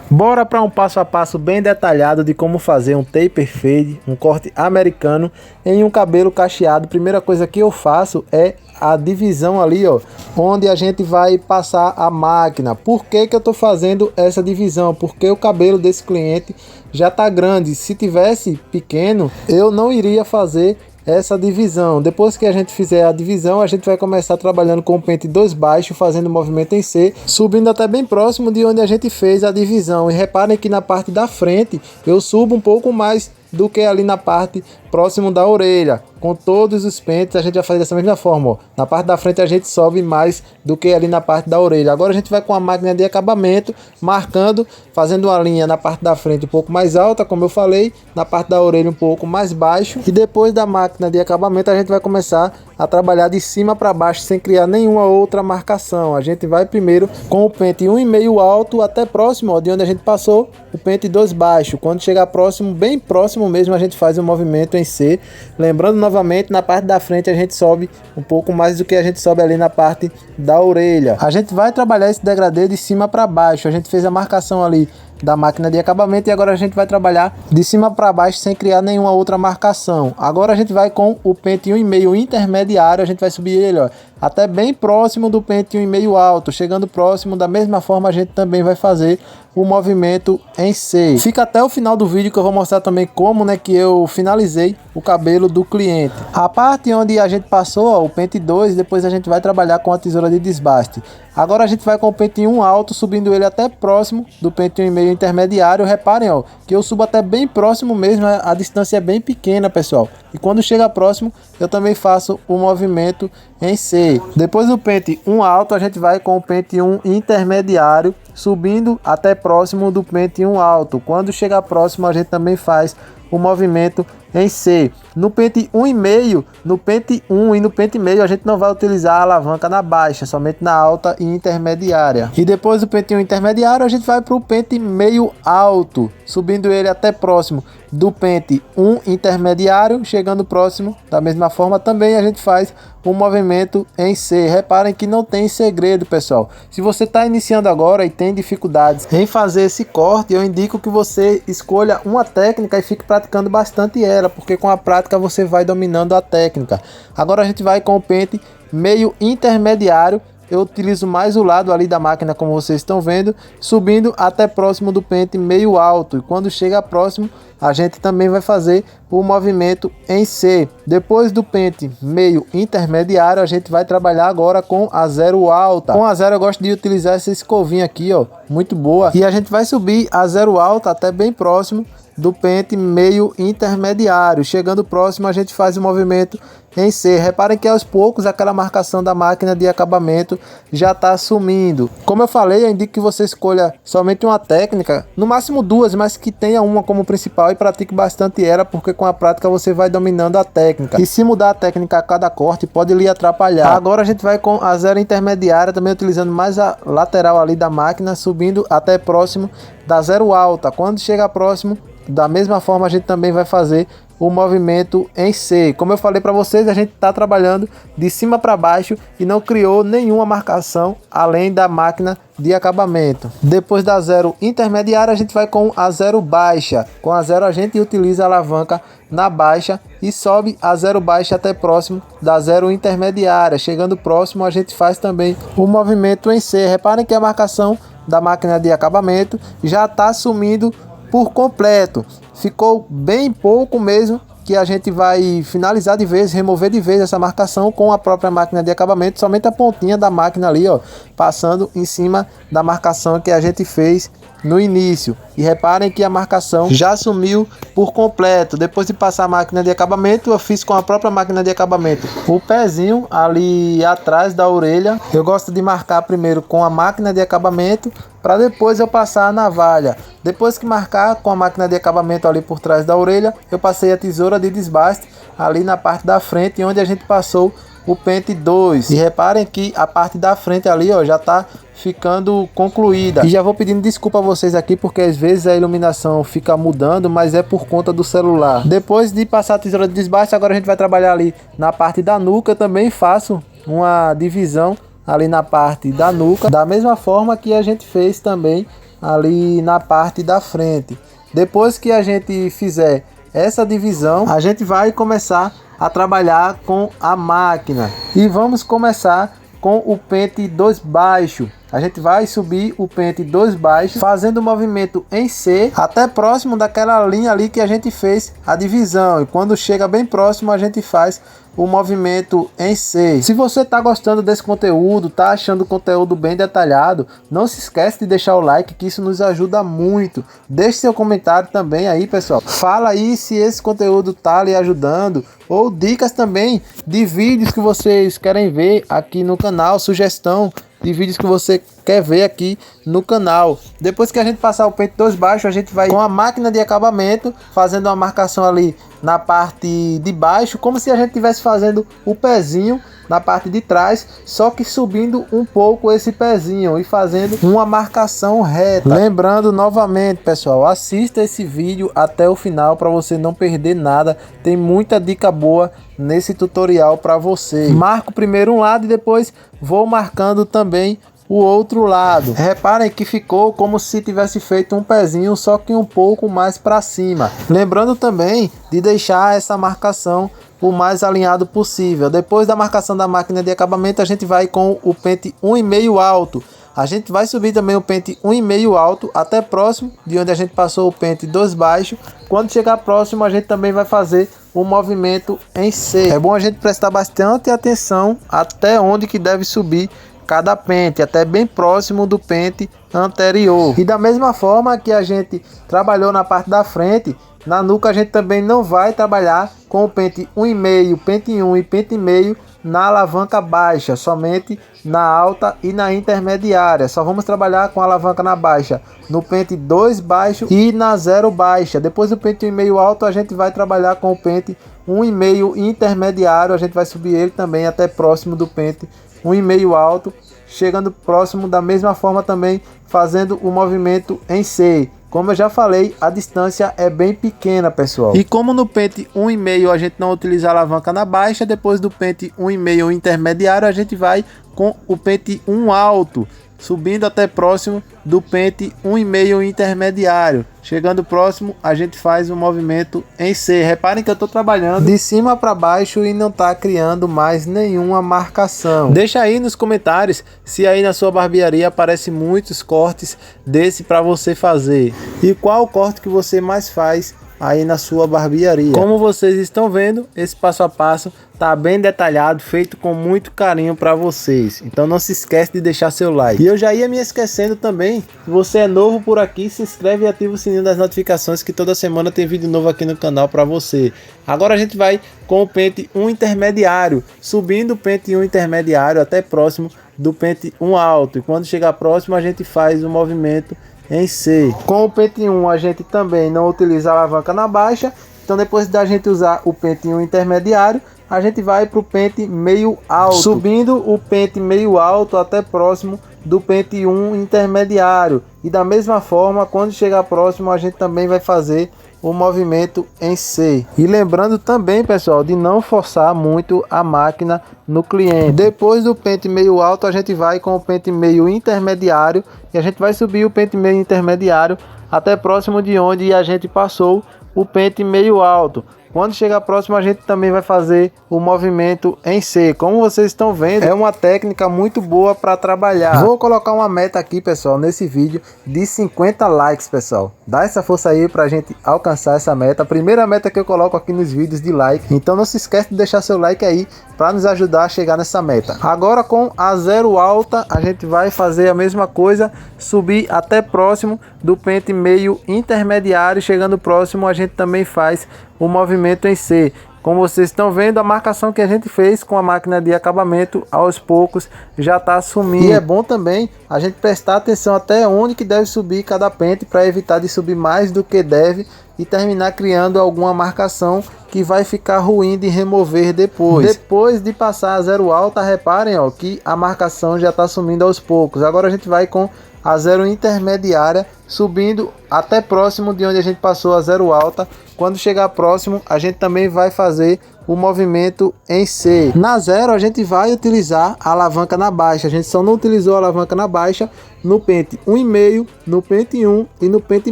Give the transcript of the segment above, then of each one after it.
Bora para um passo a passo bem detalhado de como fazer um taper fade, um corte americano em um cabelo cacheado. Primeira coisa que eu faço é a divisão ali, ó, onde a gente vai passar a máquina. Por que que eu tô fazendo essa divisão? Porque o cabelo desse cliente já tá grande. Se tivesse pequeno, eu não iria fazer essa divisão. Depois que a gente fizer a divisão, a gente vai começar trabalhando com o pente 2 baixo, fazendo movimento em C, subindo até bem próximo de onde a gente fez a divisão. E reparem que na parte da frente eu subo um pouco mais do que ali na parte próximo da orelha. Com todos os pentes a gente vai fazer dessa mesma forma, ó. Na parte da frente a gente sobe mais do que ali na parte da orelha. Agora a gente vai com a máquina de acabamento, marcando, fazendo uma linha na parte da frente um pouco mais alta, como eu falei, na parte da orelha um pouco mais baixo. E depois da máquina de acabamento a gente vai começar a trabalhar de cima para baixo sem criar nenhuma outra marcação. A gente vai primeiro com o pente 1,5 alto até próximo, ó, de onde a gente passou o pente 2 baixo. Quando chegar próximo, bem próximo mesmo, a gente faz um movimento em C. Lembrando novamente, na parte da frente a gente sobe um pouco mais do que a gente sobe ali na parte da orelha. A gente vai trabalhar esse degradê de cima para baixo. A gente fez a marcação ali da máquina de acabamento e agora a gente vai trabalhar de cima para baixo sem criar nenhuma outra marcação. Agora a gente vai com o pente 1,5 intermediário, a gente vai subir ele, ó, até bem próximo do pente 1,5 alto. Chegando próximo, da mesma forma a gente também vai fazer o movimento em C. Fica até o final do vídeo que eu vou mostrar também como, né, que eu finalizei o cabelo do cliente. A parte onde a gente passou, ó, o pente 2, depois a gente vai trabalhar com a tesoura de desbaste. Agora a gente vai com o pente 1 alto, subindo ele até próximo do pente 1,5 intermediário. Reparem, ó, que eu subo até bem próximo mesmo, a distância é bem pequena, pessoal. E quando chega próximo, eu também faço o movimento em C. Depois do pente 1 alto, a gente vai com o pente 1 intermediário, subindo até próximo do pente 1 alto. Quando chegar próximo, a gente também faz o movimento em C. No pente 1,5, no pente 1 e no pente meio a gente não vai utilizar a alavanca na baixa, somente na alta e intermediária. E depois do pente 1 intermediário a gente vai para o pente meio alto, subindo ele até próximo do pente 1 intermediário, chegando próximo da mesma forma também a gente faz um movimento em C. Reparem que não tem segredo, pessoal. Se você está iniciando agora e tem dificuldades em fazer esse corte, eu indico que você escolha uma técnica e fique praticando bastante ela, porque com a prática você vai dominando a técnica. Agora a gente vai com o pente meio intermediário. Eu utilizo mais o lado ali da máquina, como vocês estão vendo, subindo até próximo do pente meio alto. E quando chega próximo, a gente também vai fazer o movimento em C. Depois do pente meio intermediário, a gente vai trabalhar agora com a zero alta. Com a zero eu gosto de utilizar essa escovinha aqui, ó, muito boa. E a gente vai subir a zero alta até bem próximo do pente meio intermediário. Chegando próximo, a gente faz o movimento em C. Reparem que aos poucos aquela marcação da máquina de acabamento já está sumindo. Como eu falei, eu indico que você escolha somente uma técnica, no máximo duas, mas que tenha uma como principal e pratique bastante ela, porque com a prática você vai dominando a técnica. E se mudar a técnica a cada corte, pode lhe atrapalhar. Agora a gente vai com a zero intermediária, também utilizando mais a lateral ali da máquina, subindo até próximo da zero alta. Quando chega próximo, da mesma forma a gente também vai fazer o movimento em C. Como eu falei para vocês, a gente está trabalhando de cima para baixo e não criou nenhuma marcação além da máquina de acabamento. Depois da zero intermediária, a gente vai com a zero baixa. Com a zero a gente utiliza a alavanca na baixa e sobe a zero baixa até próximo da zero intermediária. Chegando próximo, a gente faz também o movimento em C. Reparem que a marcação da máquina de acabamento já está sumindo por completo. Ficou bem pouco mesmo, que a gente vai finalizar de vez, remover de vez essa marcação com a própria máquina de acabamento, somente a pontinha da máquina ali, ó, passando em cima da marcação que a gente fez no início. E reparem que a marcação já sumiu por completo. Depois de passar a máquina de acabamento, eu fiz com a própria máquina de acabamento o pezinho ali atrás da orelha. Eu gosto de marcar primeiro com a máquina de acabamento, para depois eu passar a navalha. Depois que marcar com a máquina de acabamento ali por trás da orelha, eu passei a tesoura de desbaste ali na parte da frente, onde a gente passou o pente 2. E reparem que a parte da frente ali, ó, já está ficando concluída. E já vou pedindo desculpa a vocês aqui, porque às vezes a iluminação fica mudando, mas é por conta do celular. Depois de passar a tesoura de desbaste, agora a gente vai trabalhar ali na parte da nuca. Eu também faço uma divisão ali na parte da nuca, da mesma forma que a gente fez também ali na parte da frente. Depois que a gente fizer essa divisão, a gente vai começar a trabalhar com a máquina e vamos começar com o pente 2 baixo. A gente vai subir o pente 2 baixo, fazendo o movimento em C até próximo daquela linha ali que a gente fez a divisão. E quando chega bem próximo, a gente faz o movimento em C. Se você está gostando desse conteúdo, tá achando o conteúdo bem detalhado, não se esquece de deixar o like, que isso nos ajuda muito. Deixe seu comentário também aí, pessoal. Fala aí se esse conteúdo tá lhe ajudando, ou dicas também de vídeos que vocês querem ver aqui no canal, sugestão de vídeos que você quer ver aqui no canal. Depois que a gente passar o pente 2 baixo, a gente vai com a máquina de acabamento fazendo uma marcação ali na parte de baixo, como se a gente estivesse fazendo o pezinho na parte de trás, só que subindo um pouco esse pezinho e fazendo uma marcação reta. Lembrando novamente, pessoal, assista esse vídeo até o final para você não perder nada. Tem muita dica boa nesse tutorial para você. Marco primeiro um lado e depois vou marcando também o outro lado. Reparem que ficou como se tivesse feito um pezinho, só que um pouco mais para cima. Lembrando também de deixar essa marcação o mais alinhado possível. Depois da marcação da máquina de acabamento, a gente vai com o pente 1,5 alto. A gente vai subir também o pente 1,5 alto até próximo de onde a gente passou o pente 2 baixo. Quando chegar próximo, a gente também vai fazer o movimento em C. É bom a gente prestar bastante atenção até onde que deve subir cada pente, até bem próximo do pente anterior. E da mesma forma que a gente trabalhou na parte da frente, na nuca a gente também não vai trabalhar com o pente 1,5, pente 1 e pente meio na alavanca baixa, somente na alta e na intermediária. Só vamos trabalhar com a alavanca na baixa, no pente 2 baixo e na 0 baixa. Depois do pente 1,5 alto, a gente vai trabalhar com o pente 1,5 intermediário. A gente vai subir ele também até próximo do pente 1,5 alto, chegando próximo da mesma forma também, fazendo o movimento em C. Como eu já falei, a distância é bem pequena, pessoal. E como no pente 1,5 a gente não utiliza a alavanca na baixa, depois do pente 1,5 intermediário, a gente vai com o pente 1 alto, subindo até próximo do pente 1,5 intermediário. Chegando próximo, a gente faz um movimento em C. Reparem que eu estou trabalhando de cima para baixo e não está criando mais nenhuma marcação. Deixa aí nos comentários se aí na sua barbearia aparecem muitos cortes desse para você fazer. E qual o corte que você mais faz aí na sua barbearia. Como vocês estão vendo, esse passo a passo tá bem detalhado, feito com muito carinho para vocês. Então não se esquece de deixar seu like. E eu já ia me esquecendo também, se você é novo por aqui, se inscreve e ativa o sininho das notificações, que toda semana tem vídeo novo aqui no canal para você. Agora a gente vai com o pente 1 intermediário, subindo o pente 1 intermediário até próximo do pente 1 alto. E quando chegar próximo, a gente faz o movimento em C. Com o pente 1 a gente também não utiliza a alavanca na baixa, então depois da gente usar o pente 1 intermediário, a gente vai para o pente meio alto, subindo o pente meio alto até próximo do pente 1 intermediário. E da mesma forma, quando chegar próximo, a gente também vai fazer o movimento em C. E lembrando também, pessoal, de não forçar muito a máquina no cliente. Depois do pente meio alto, a gente vai com o pente meio intermediário e a gente vai subir o pente meio intermediário até próximo de onde a gente passou o pente meio alto. Quando chegar próximo, a gente também vai fazer o movimento em C. Como vocês estão vendo, é uma técnica muito boa para trabalhar. Vou colocar uma meta aqui, pessoal, nesse vídeo de 50 likes, pessoal. Dá essa força aí para a gente alcançar essa meta. A primeira meta que eu coloco aqui nos vídeos de like. Então não se esquece de deixar seu like aí para nos ajudar a chegar nessa meta. Agora com a 0 alta, a gente vai fazer a mesma coisa, subir até próximo do pente meio intermediário. Chegando próximo, a gente também faz o movimento em C. Como vocês estão vendo, a marcação que a gente fez com a máquina de acabamento aos poucos já está sumindo. E é bom também a gente prestar atenção até onde que deve subir cada pente, para evitar de subir mais do que deve e terminar criando alguma marcação que vai ficar ruim de remover depois. Depois de passar a 0 alta, reparem, ó, que a marcação já está sumindo aos poucos. Agora a gente vai com a zero intermediária, subindo até próximo de onde a gente passou a zero alta. Quando chegar próximo, a gente também vai fazer o movimento em C. Na zero, a gente vai utilizar a alavanca na baixa. A gente só não utilizou a alavanca na baixa no pente 1,5, no pente 1 e no pente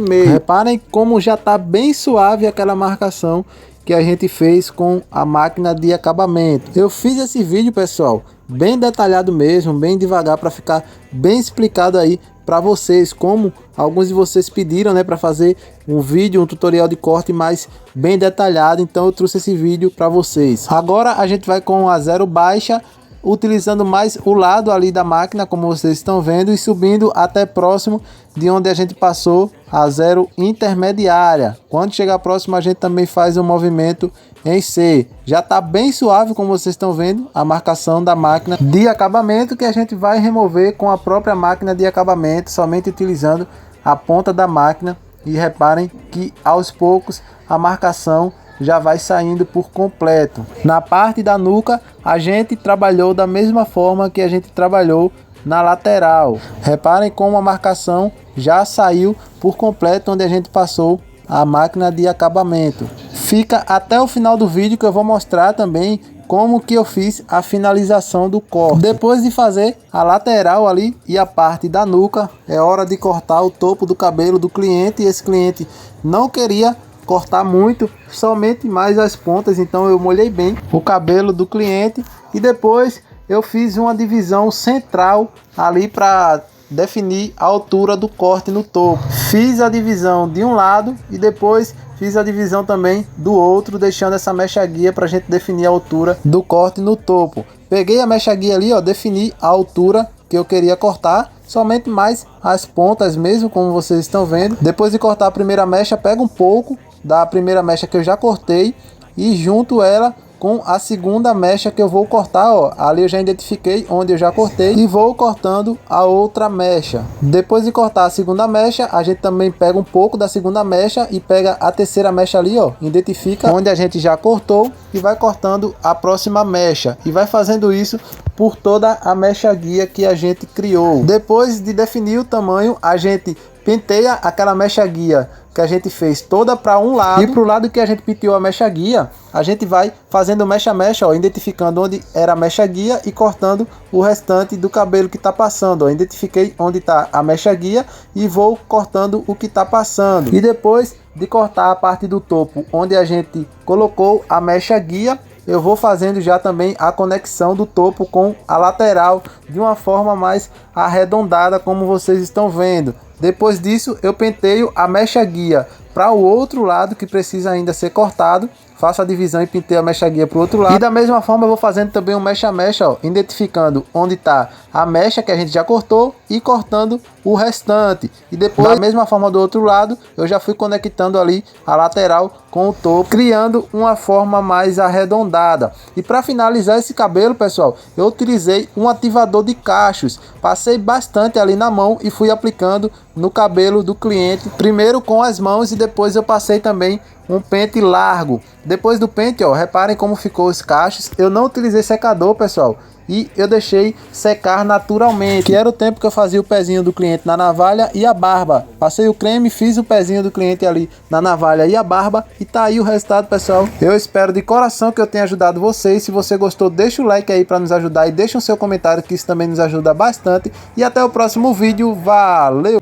meio. Reparem como já está bem suave aquela marcação que a gente fez com a máquina de acabamento. Eu fiz esse vídeo, pessoal, bem detalhado mesmo, bem devagar, para ficar bem explicado aí para vocês, como alguns de vocês pediram, né, para fazer um vídeo, um tutorial de corte mais bem detalhado. Então eu trouxe esse vídeo para vocês. Agora a gente vai com a zero baixa, utilizando mais o lado ali da máquina, como vocês estão vendo, e subindo até próximo de onde a gente passou a zero intermediária. Quando chegar próximo, a gente também faz um movimento em C. Já está bem suave, como vocês estão vendo, a marcação da máquina de acabamento, que a gente vai remover com a própria máquina de acabamento, somente utilizando a ponta da máquina. E reparem que aos poucos a marcação já vai saindo por completo. Na parte da nuca, a gente trabalhou da mesma forma que a gente trabalhou na lateral. Reparem como a marcação já saiu por completo onde a gente passou a máquina de acabamento. Fica até o final do vídeo que eu vou mostrar também como que eu fiz a finalização do corte. Depois de fazer a lateral ali e a parte da nuca, é hora de cortar o topo do cabelo do cliente. E esse cliente não queria cortar muito, somente mais as pontas, então eu molhei bem o cabelo do cliente e depois eu fiz uma divisão central ali para definir a altura do corte no topo. Fiz a divisão de um lado e depois fiz a divisão também do outro, deixando essa mecha guia para a gente definir a altura do corte no topo. Peguei a mecha guia ali, ó, defini a altura que eu queria cortar, somente mais as pontas mesmo, como vocês estão vendo. Depois de cortar a primeira mecha, pego um pouco da primeira mecha que eu já cortei e junto ela com a segunda mecha que eu vou cortar, ó. Ali eu já identifiquei onde eu já cortei e vou cortando a outra mecha. Depois de cortar a segunda mecha, a gente também pega um pouco da segunda mecha e pega a terceira mecha ali, ó. Identifica onde a gente já cortou e vai cortando a próxima mecha. E vai fazendo isso por toda a mecha guia que a gente criou. Depois de definir o tamanho, a gente penteia aquela mecha guia que a gente fez toda para um lado, e para o lado que a gente penteou a mecha guia, a gente vai fazendo mecha a mecha, ó, identificando onde era a mecha guia e cortando o restante do cabelo que está passando, ó. Identifiquei onde está a mecha guia e vou cortando o que está passando. E depois de cortar a parte do topo onde a gente colocou a mecha guia, eu vou fazendo já também a conexão do topo com a lateral de uma forma mais arredondada, como vocês estão vendo. Depois disso, eu penteio a mecha guia para o outro lado que precisa ainda ser cortado. Faço a divisão e penteio a mecha guia para o outro lado. E da mesma forma eu vou fazendo também um mecha a mecha, ó, identificando onde está a mecha que a gente já cortou e cortando o restante. E depois, da mesma forma do outro lado, eu já fui conectando ali a lateral com o topo, criando uma forma mais arredondada. E para finalizar esse cabelo, pessoal, eu utilizei um ativador de cachos. Passei bastante ali na mão e fui aplicando no cabelo do cliente, primeiro com as mãos e depois eu passei também um pente largo. Depois do pente, ó, reparem como ficou os cachos. Eu não utilizei secador, pessoal, e eu deixei secar naturalmente, que era o tempo que eu fazia o pezinho do cliente na navalha e a barba. Passei o creme, fiz o pezinho do cliente ali na navalha e a barba, e tá aí o resultado, pessoal. Eu espero de coração que eu tenha ajudado vocês. Se você gostou, deixa o like aí para nos ajudar e deixa o seu comentário, que isso também nos ajuda bastante. E até o próximo vídeo. Valeu!